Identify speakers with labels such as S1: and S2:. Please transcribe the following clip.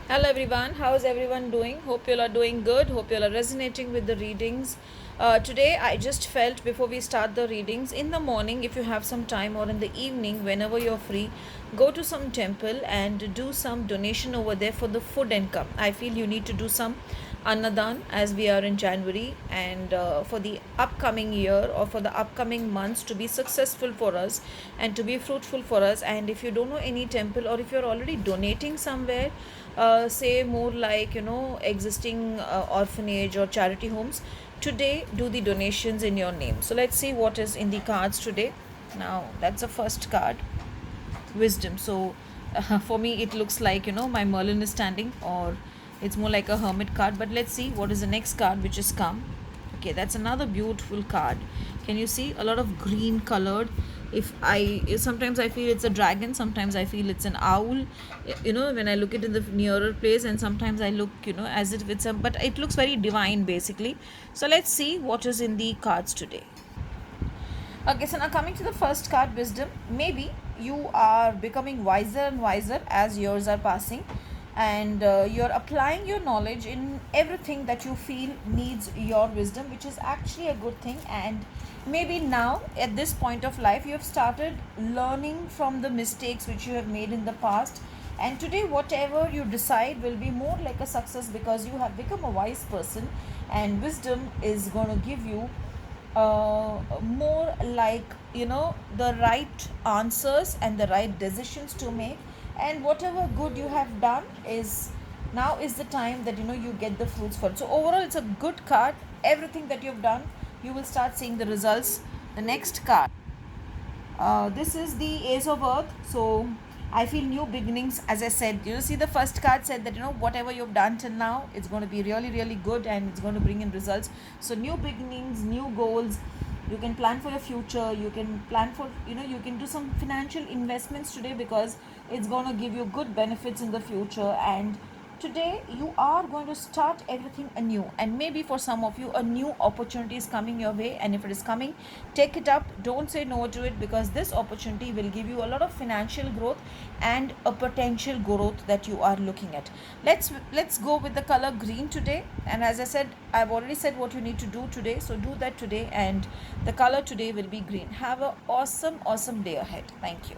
S1: Hello everyone, how's everyone doing? Hope you all are doing good. Hope you all are resonating with the readings. Today, I just felt before we start the readings, in the morning, if you have some time, or in the evening, whenever you're free, go to some temple and do some donation over there for the food income. I feel you need to do some Annadan as we are in January, and for the upcoming year or for the upcoming months to be successful for us and to be fruitful for us. And if you don't know any temple, or if you're already donating somewhere, say more like existing orphanage or charity homes, today do the donations in your name. So let's see what is in the cards today. Now that's the first card, wisdom. So for me it looks like my Merlin is standing, or it's more like a hermit card. But let's see what is the next card which is come. Okay, that's another beautiful card. Can you see a lot of green colored? Sometimes I feel it's a dragon, sometimes I feel it's an owl, when I look it in the nearer place, and sometimes I look as if it's a, but it looks very divine basically. So let's see what is in the cards today. Okay, so now coming to the first card, wisdom. Maybe you are becoming wiser and wiser as years are passing, and you're applying your knowledge in everything that you feel needs your wisdom, which is actually a good thing. And maybe now, at this point of life, you have started learning from the mistakes which you have made in the past. And today, whatever you decide will be more like a success because you have become a wise person, and wisdom is going to give you more like the right answers and the right decisions to make. And whatever good you have done is now is the time that you get the fruits for it. So overall it's a good card. Everything that you've done, you will start seeing the results. The next card, this is the Ace of Earth. So I feel new beginnings. As I said, see, the first card said that whatever you've done till now, it's going to be really really good and it's going to bring in results. So new beginnings, new goals. You can plan for your future. You can plan for you can do some financial investments today because it's going to give you good benefits in the future. And today you are going to start everything anew, and maybe for some of you a new opportunity is coming your way. And if it is coming, take it up. Don't say no to it, because this opportunity will give you a lot of financial growth and a potential growth that you are looking at. Let's go with the color green today. And as I said, I've already said what you need to do today, so do that today. And the color today will be green. Have a awesome day ahead. Thank you.